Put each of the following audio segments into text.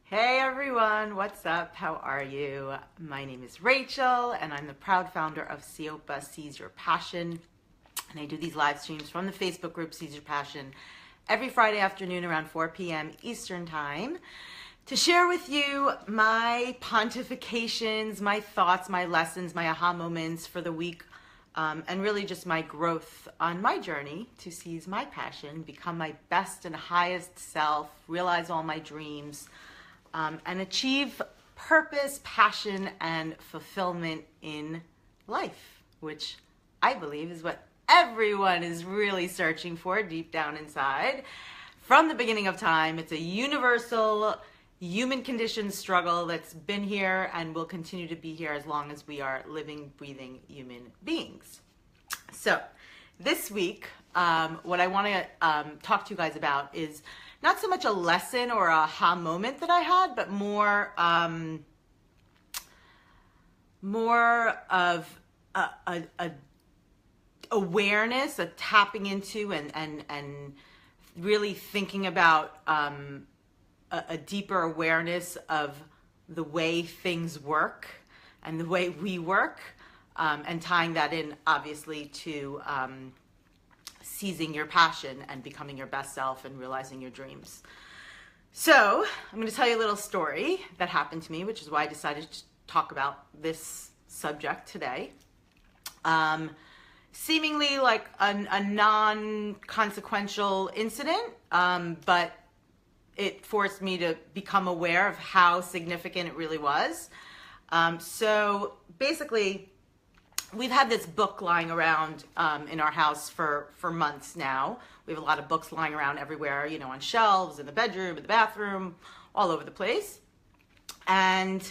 Hey everyone, what's up? How are you? My name is Rachel and I'm the proud founder of Siopa Seize Your Passion. And I do these live streams from the Facebook group Seize Your Passion every Friday afternoon around 4 p.m. Eastern Time to share with you my pontifications, my thoughts, my lessons, my aha moments for the week, and really just my growth on my journey to seize my passion, become my best and highest self, realize all my dreams, and achieve purpose, passion, and fulfillment in life, which I believe is what everyone is really searching for deep down inside. From the beginning of time, it's a universal human condition struggle that's been here and will continue to be here as long as we are living, breathing human beings. So this week, what I want to talk to you guys about is not so much a lesson or a aha moment that I had, but more of a awareness, a tapping into, and really thinking about a deeper awareness of the way things work and the way we work, and tying that in obviously to seizing your passion and becoming your best self and realizing your dreams. So I'm going to tell you a little story that happened to me, which is why I decided to talk about this subject today. Seemingly like a non-consequential incident, but it forced me to become aware of how significant it really was. So basically, we've had this book lying around in our house for months now. We have a lot of books lying around everywhere, you know, on shelves, in the bedroom, in the bathroom, all over the place. And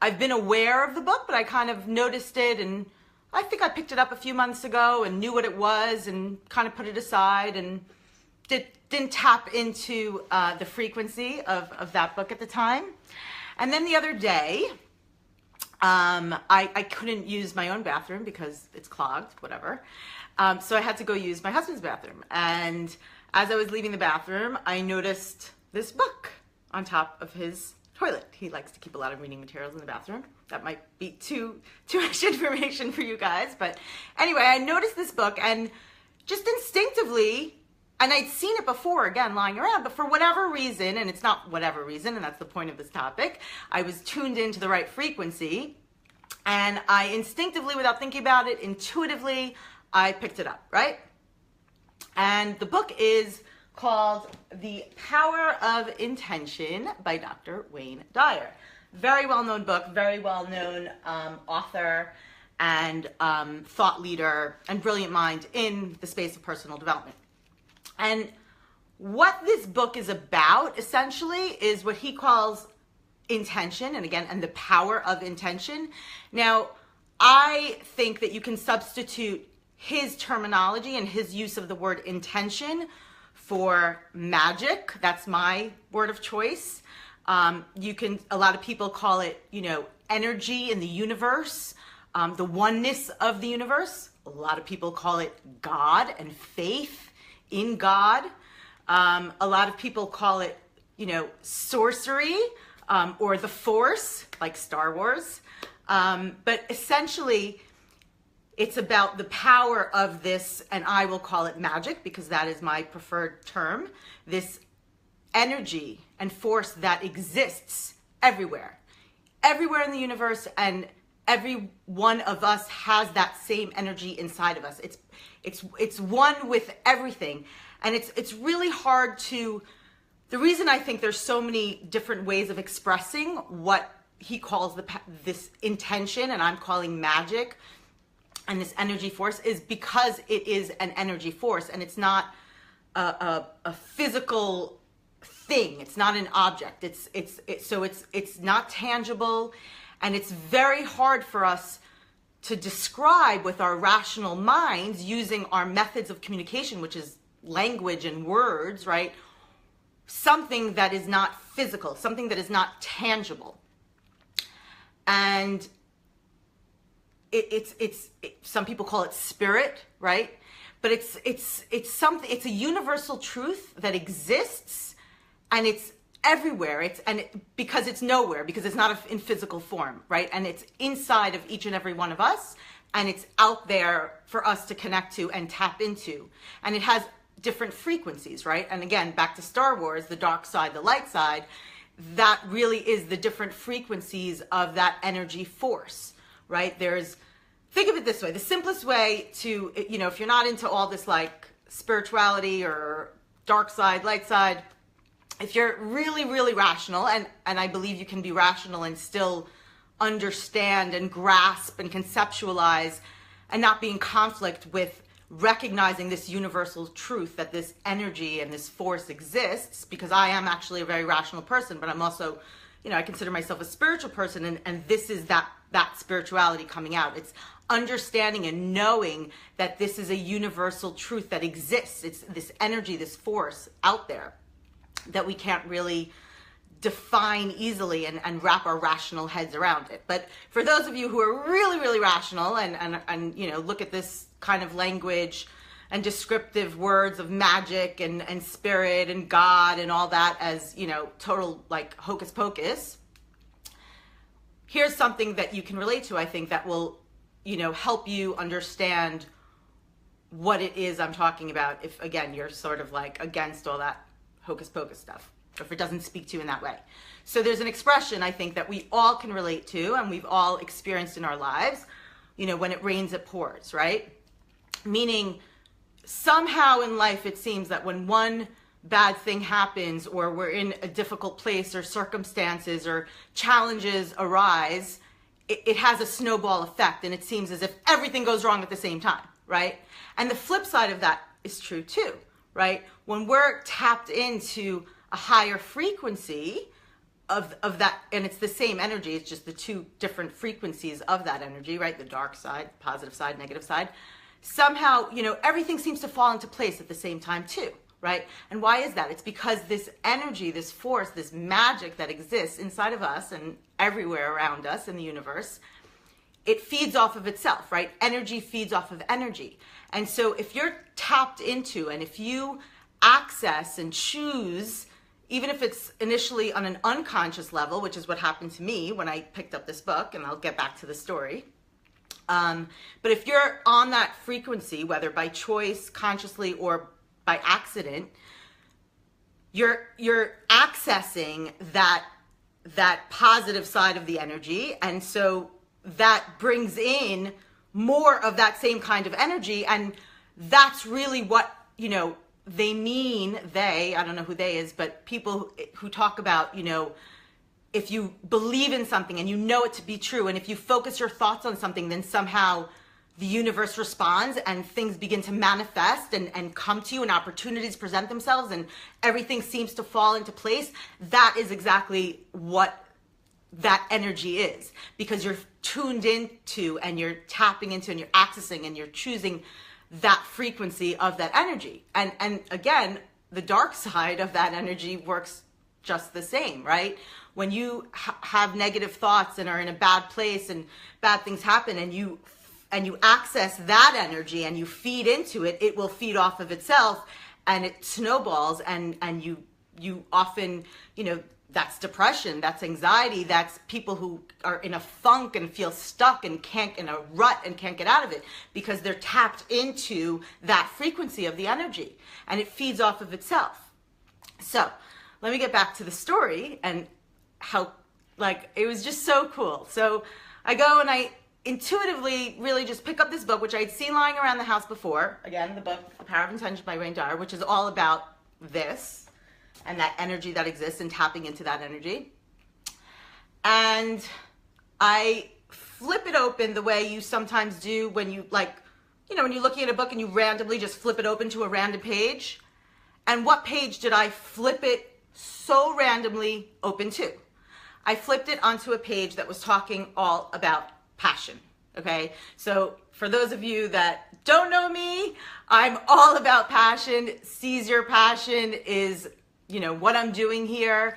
I've been aware of the book, but I kind of noticed it, and I think I picked it up a few months ago and knew what it was and kind of put it aside and didn't tap into the frequency of that book at the time. And then the other day, I couldn't use my own bathroom because it's clogged, whatever. So I had to go use my husband's bathroom. And as I was leaving the bathroom, I noticed this book on top of his toilet. He likes to keep a lot of reading materials in the bathroom. That might be too much information for you guys. But anyway, I noticed this book and just instinctively, and I'd seen it before, again, lying around, but for whatever reason, and it's not whatever reason, and that's the point of this topic, I was tuned into the right frequency, and I instinctively, without thinking about it, intuitively, I picked it up, right? And the book is called The Power of Intention by Dr. Wayne Dyer. Very well-known book, very well-known author and thought leader and brilliant mind in the space of personal development. And what this book is about, essentially, is what he calls intention, and the power of intention. Now, I think that you can substitute his terminology and his use of the word intention for magic. That's my word of choice. A lot of people call it, energy in the universe, the oneness of the universe. A lot of people call it God and faith in God. A lot of people call it, sorcery, or the Force, like Star Wars. But essentially, it's about the power of this, and I will call it magic because that is my preferred term, this energy and force that exists everywhere in the universe, and every one of us has that same energy inside of us. It's one with everything, and it's really hard to. The reason I think there's so many different ways of expressing what he calls this intention, and I'm calling magic, and this energy force, is because it is an energy force, and it's not a physical thing. It's not an object. It's not tangible, and it's very hard for us to describe with our rational minds using our methods of communication, which is language and words, right? Something that is not physical, something that is not tangible. And some people call it spirit, right? But it's something, it's a universal truth that exists, and it's everywhere. Because it's nowhere, because it's not in physical form, right? And it's inside of each and every one of us, and it's out there for us to connect to and tap into. And it has different frequencies, right? And again, back to Star Wars, the dark side, the light side, that really is the different frequencies of that energy force, right? Think of it this way, the simplest way to, if you're not into all this like spirituality or dark side, light side, if you're really, really rational, and I believe you can be rational and still understand and grasp and conceptualize and not be in conflict with recognizing this universal truth that this energy and this force exists, because I am actually a very rational person, but I'm also, I consider myself a spiritual person, and this is that spirituality coming out. It's understanding and knowing that this is a universal truth that exists. It's this energy, this force out there that we can't really define easily and wrap our rational heads around it. But for those of you who are really, really rational and look at this kind of language and descriptive words of magic and spirit and God and all that as, total like hocus pocus, here's something that you can relate to, I think, that will, help you understand what it is I'm talking about if, again, you're sort of like against all that hocus pocus stuff, or if it doesn't speak to you in that way. So there's an expression, I think, that we all can relate to and we've all experienced in our lives, when it rains, it pours, right? Meaning somehow in life it seems that when one bad thing happens or we're in a difficult place or circumstances or challenges arise, it has a snowball effect, and it seems as if everything goes wrong at the same time, right? And the flip side of that is true too, right? When we're tapped into a higher frequency of that, and it's the same energy, it's just the two different frequencies of that energy, right? The dark side, positive side, negative side. Somehow, everything seems to fall into place at the same time too, right? And why is that? It's because this energy, this force, this magic that exists inside of us and everywhere around us in the universe, it feeds off of itself, right? Energy feeds off of energy. And so if you're tapped into, and if you access and choose, even if it's initially on an unconscious level, which is what happened to me when I picked up this book, and I'll get back to the story. But if you're on that frequency, whether by choice, consciously, or by accident, you're accessing that positive side of the energy, and so that brings in more of that same kind of energy, and that's really what they mean. I don't know who they is, but people who talk about if you believe in something and you know it to be true, and if you focus your thoughts on something, then somehow the universe responds and things begin to manifest and come to you, and opportunities present themselves and everything seems to fall into place. That is exactly what that energy is, because you're tuned into and you're tapping into and you're accessing and you're choosing that frequency of that energy. And again, the dark side of that energy works just the same, right? When you have negative thoughts and are in a bad place and bad things happen, and you access that energy and you feed into it, it will feed off of itself and it snowballs, and you often, that's depression, that's anxiety, that's people who are in a funk and feel stuck and can't, in a rut and can't get out of it, because they're tapped into that frequency of the energy and it feeds off of itself. So let me get back to the story and how, it was just so cool. So I go and I intuitively really just pick up this book, which I'd seen lying around the house before. Again, the book, The Power of Intention by Wayne Dyer, which is all about this and that energy that exists and tapping into that energy. And I flip it open the way you sometimes do when you when you're looking at a book and you randomly just flip it open to a random page. And what page did I flip it so randomly open to? I flipped it onto a page that was talking all about passion. Okay, so for those of you that don't know me, I'm all about passion. Seize Your Passion is, what I'm doing here,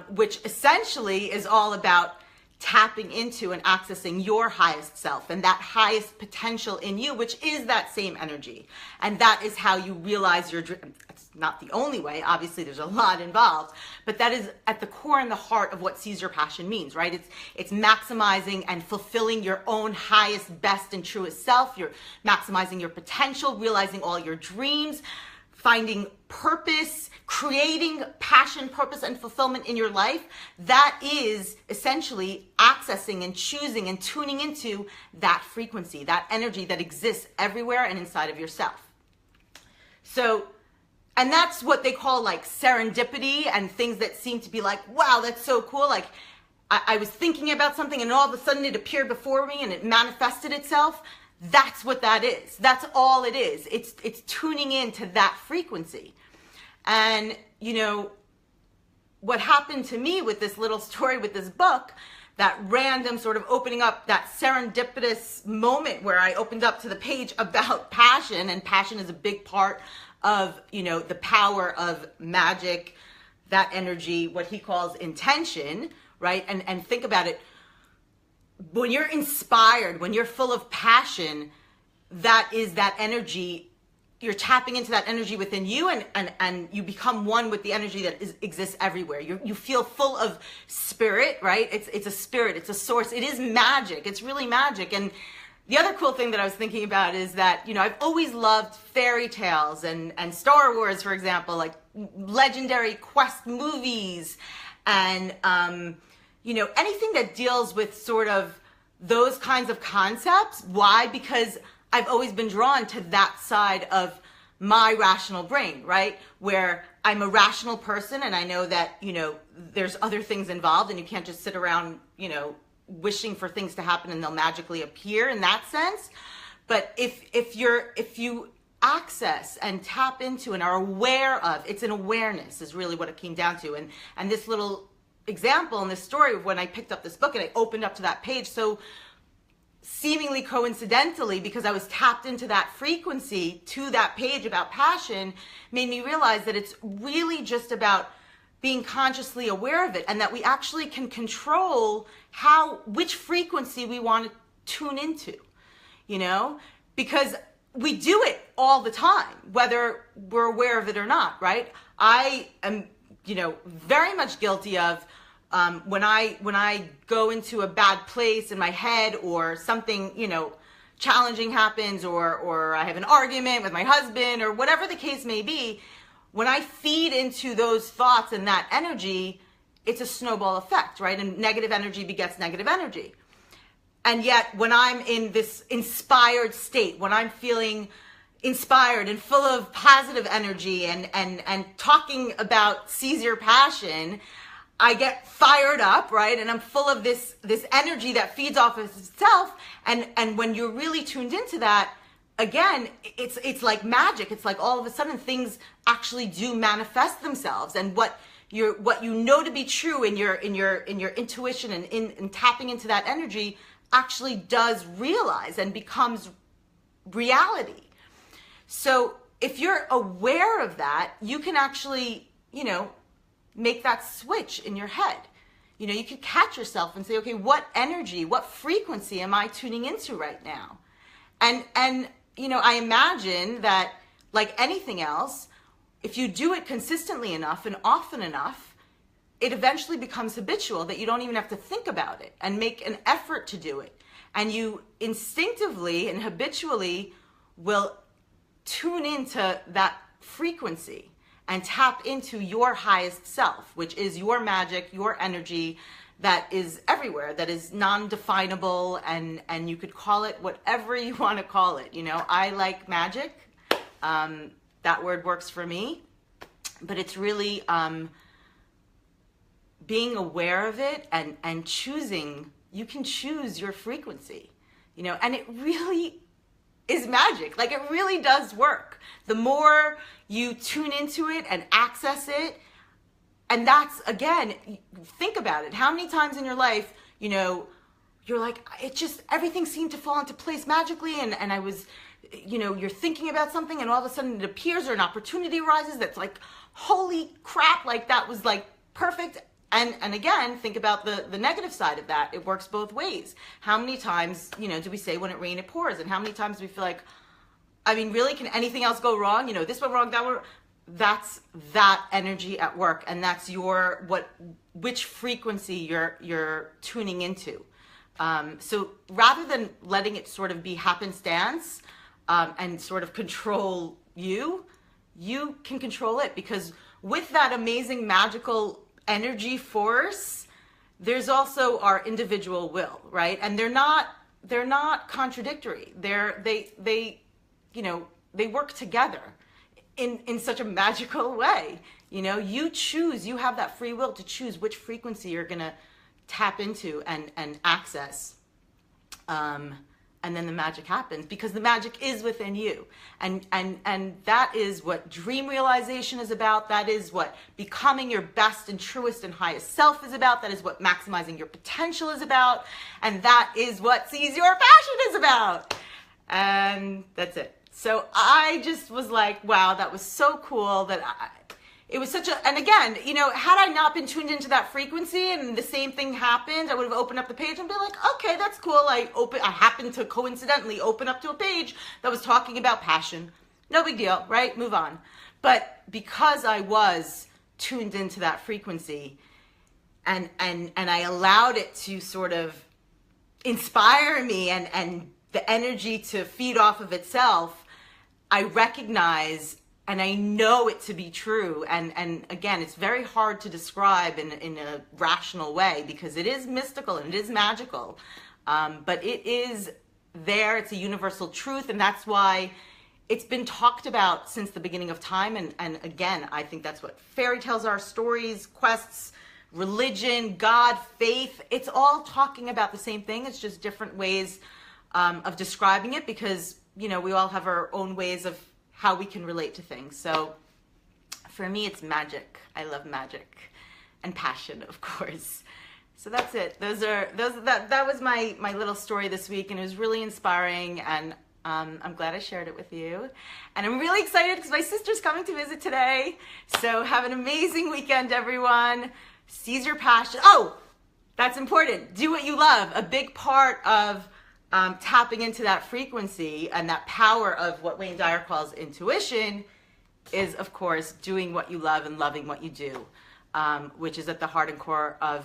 which essentially is all about tapping into and accessing your highest self and that highest potential in you, which is that same energy. And that is how you realize your dream. That's not the only way. Obviously, there's a lot involved, but that is at the core and the heart of what seize your passion means, right? It's maximizing and fulfilling your own highest, best, and truest self. You're maximizing your potential, realizing all your dreams, finding purpose, creating passion, purpose, and fulfillment in your life. That is essentially accessing and choosing and tuning into that frequency, that energy that exists everywhere and inside of yourself. So, and that's what they call like serendipity, and things that seem to be like, wow, that's so cool. Like I was thinking about something and all of a sudden it appeared before me and it manifested itself. That's what that is. That's all it is. It's tuning into that frequency. And, you know, what happened to me with this little story, with this book, that random sort of opening up, that serendipitous moment where I opened up to the page about passion, and passion is a big part of, you know, the power of magic, that energy, what he calls intention, right? And think about it. When you're inspired, when you're full of passion, that is that energy. You're tapping into that energy within you, and you become one with the energy that exists everywhere. You feel full of spirit, right? It's a spirit, it's a source. It is magic. It's really magic. And the other cool thing that I was thinking about is that, you know, I've always loved fairy tales and Star Wars, for example, like legendary quest movies, and you know, anything that deals with sort of those kinds of concepts. Why? Because I've always been drawn to that side of my rational brain, right? Where I'm a rational person, and I know that, you know, there's other things involved, and you can't just sit around, you know, wishing for things to happen and they'll magically appear in that sense. But if you access and tap into and are aware of, it's an awareness is really what it came down to. And this little example in this story of when I picked up this book and I opened up to that page, so seemingly coincidentally, because I was tapped into that frequency to that page about passion, made me realize that it's really just about being consciously aware of it, and that we actually can control which frequency we want to tune into, you know, because we do it all the time, whether we're aware of it or not, right? I am, you know, very much guilty of when I go into a bad place in my head, or something, you know, challenging happens, or I have an argument with my husband, or whatever the case may be. When I feed into those thoughts and that energy, it's a snowball effect, right? And negative energy begets negative energy. And yet when I'm in this inspired state, when I'm feeling inspired and full of positive energy and talking about seize your passion, I get fired up, right? And I'm full of this energy that feeds off of itself. And when you're really tuned into that, again, it's like magic. It's like all of a sudden things actually do manifest themselves, and what you know to be true in your intuition and in tapping into that energy actually does realize and becomes reality. So if you're aware of that, you can actually, you know, make that switch in your head. You know, you can catch yourself and say, okay, what energy, what frequency am I tuning into right now? And you know, I imagine that, like anything else, if you do it consistently enough and often enough, it eventually becomes habitual, that you don't even have to think about it and make an effort to do it. And you instinctively and habitually will tune into that frequency and tap into your highest self, which is your magic, your energy that is everywhere, that is non-definable, and you could call it whatever you want to call it. You know, I like magic. That word works for me, but it's really being aware of it and choosing. You can choose your frequency, you know, and it really is magic. Like, it really does work. The more you tune into it and access it, and that's, again, think about it. How many times in your life, you know, you're like, it just, everything seemed to fall into place magically, and I was, you know, you're thinking about something and all of a sudden it appears, or an opportunity arises that's like, holy crap, like that was like perfect. And again, think about the negative side of that. It works both ways. How many times, you know, do we say when it rains, it pours? And how many times do we feel like, I mean, really, can anything else go wrong? You know, this went wrong, that went wrong. that's that energy at work, and that's which frequency you're tuning into. So rather than letting it sort of be happenstance and sort of control you can control it, because with that amazing magical energy force, there's also our individual will, right? And they're not contradictory. They work together in such a magical way. You have that free will to choose which frequency you're gonna tap into and access. And then the magic happens, because the magic is within you. And that is what dream realization is about. That is what becoming your best and truest and highest self is about. That is what maximizing your potential is about. And that is what Seize Your Passion is about. And that's it. So I just was like, wow, that was so cool. It was such a, and again, had I not been tuned into that frequency and the same thing happened, I would have opened up the page and been like, okay, that's cool. I happened to coincidentally open up to a page that was talking about passion. No big deal, right? Move on. But because I was tuned into that frequency and I allowed it to sort of inspire me and the energy to feed off of itself, I recognize and I know it to be true. And again, it's very hard to describe in a rational way, because it is mystical and it is magical. But it is there. It's a universal truth. And that's why it's been talked about since the beginning of time. And again, I think that's what fairy tales are: stories, quests, religion, God, faith. It's all talking about the same thing. It's just different ways of describing it, because, we all have our own ways of how we can relate to things. So for me, it's magic. I love magic and passion, of course. So that's it. That was my little story this week, and it was really inspiring, and I'm glad I shared it with you. And I'm really excited because my sister's coming to visit today. So have an amazing weekend, everyone. Seize your passion. Oh, that's important. Do what you love. A big part of tapping into that frequency and that power of what Wayne Dyer calls intuition is, of course, doing what you love and loving what you do, which is at the heart and core of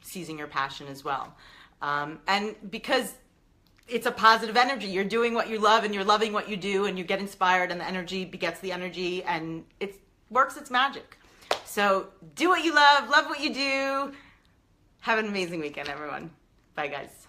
seizing your passion as well. And because it's a positive energy, you're doing what you love and you're loving what you do, and you get inspired, and the energy begets the energy, and it works its magic. So do what you love what you do. Have an amazing weekend, everyone. Bye, guys.